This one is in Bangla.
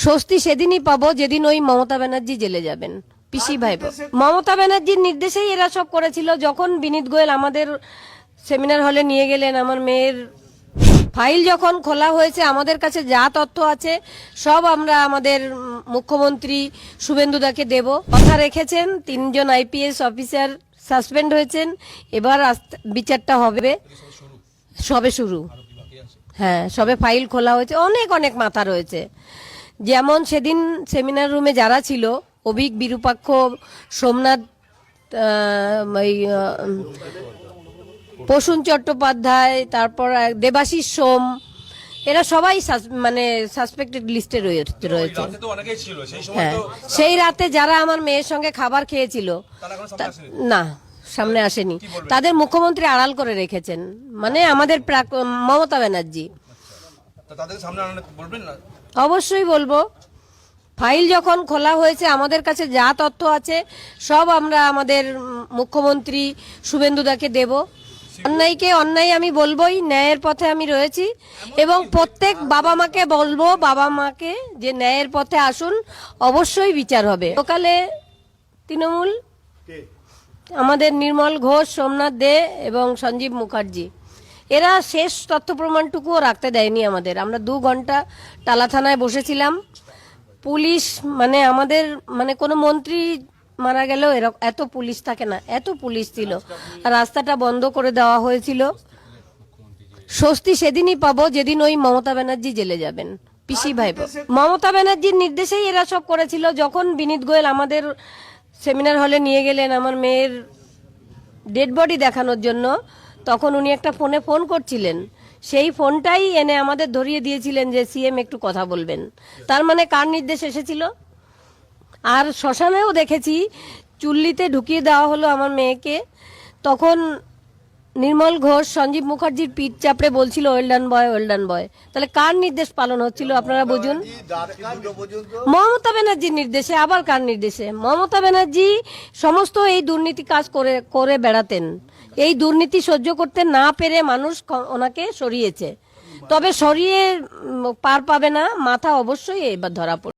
স্বস্তি সেদিনই পাবো যেদিন ওই মমতা ব্যানার্জি জেলে যাবেন, পিসি ভাইপো। মমতা ব্যানার্জির নির্দেশেই এরা সব করেছিল। যখন বিনীত গোয়েল আমাদের সেমিনার হলে নিয়ে গেলেন, আমার মেয়ের ফাইল যখন খোলা হয়েছে, আমাদের কাছে যা তথ্য আছে সব আমরা আমাদের মুখ্যমন্ত্রী শুভেন্দুদাকে দেব। কথা রেখেছেন, 3 জন আইপিএস অফিসার সাসপেন্ড হয়েছেন। এবার বিচারটা হবে, সবে শুরু। হ্যাঁ, সবে ফাইল খোলা হয়েছে, অনেক অনেক মাথা রয়েছে। যেমন সেদিন সেমিনার রুমে যারা ছিল, অভিক, বিরূপাক্ষ, সোমনাথ, প্রসূন চট্টোপাধ্যায়, তারপর দেবাশিস সোম, এরা সবাই মানে সাসপেক্টেড লিস্টে রয়েছে। হ্যাঁ, সেই রাতে যারা আমার মেয়ের সঙ্গে খাবার খেয়েছিল, না সামনে আসেনি, তাদের মুখ্যমন্ত্রী আড়াল করে রেখেছেন, মানে আমাদের মমতা ব্যানার্জি। অবশ্যই বলবো। ফাইল যখন খোলা হয়েছে, আমাদের কাছে যা তথ্য আছে সব আমরা আমাদের মুখ্যমন্ত্রী শুভেন্দুদাকে দেব। অন্যায়কে অন্যায় আমি বলবোই, ন্যায়ের পথে আমি রয়েছি এবং প্রত্যেক বাবা মাকে বলবো, বাবা মাকে, যে ন্যায়ের পথে আসুন, অবশ্যই বিচার হবে। সকালে তৃণমূল, আমাদের নির্মল ঘোষ, সোমনাথ দে এবং সঞ্জীব মুখার্জি, এরা শেষ তথ্য প্রমাণটুকুও রাখতে দেয়নি আমাদের। আমরা 2 ঘন্টা টালা থানায় বসেছিলাম। পুলিশ, মানে আমাদের, মানে কোনো মন্ত্রী মারা গেলেও এরকম এত পুলিশ থাকে না, এত পুলিশ ছিল। রাস্তাটা বন্ধ করে দেওয়া হয়েছিল। স্বস্তি সেদিনই পাবো যেদিন ওই মমতা ব্যানার্জি জেলে যাবেন, পিসি ভাইপো। মমতা ব্যানার্জির নির্দেশেই এরা সব করেছিল। যখন বিনীত গোয়েল আমাদের সেমিনার হলে নিয়ে গেলেন আমার মেয়ের ডেড বডি দেখানোর জন্য, তখন উনি একটা ফোনে ফোন করছিলেন। সেই ফোনটাই এনে আমাদের ধরিয়ে দিয়েছিলেন যে সিএম একটু কথা বলবেন। তার মানে কার নির্দেশ এসেছিল? আর শ্মশানেও দেখেছি, চুল্লিতে ঢুকিয়ে দেওয়া হলো আমার মেয়েকে। তখন নির্মল ঘোষ সঞ্জীব মুখার্জির পিঠ চাপড়ে বলছিল ওয়েলডান বয়, ওয়েলডান বয়। তাহলে কার নির্দেশ পালন হচ্ছিল আপনারা বুঝুন। মমতা ব্যানার্জির নির্দেশে। আবার কার নির্দেশে? মমতা ব্যানার্জি সমস্ত এই দুর্নীতি কাজ করে বেড়াতেন। এই দুর্নীতি সহ্য করতে না পেরে মানুষ ওনাকে সরিয়েছে। তবে সরিয়ে পার পাবে না, মাথা অবশ্যই এবার ধরা পড়বে।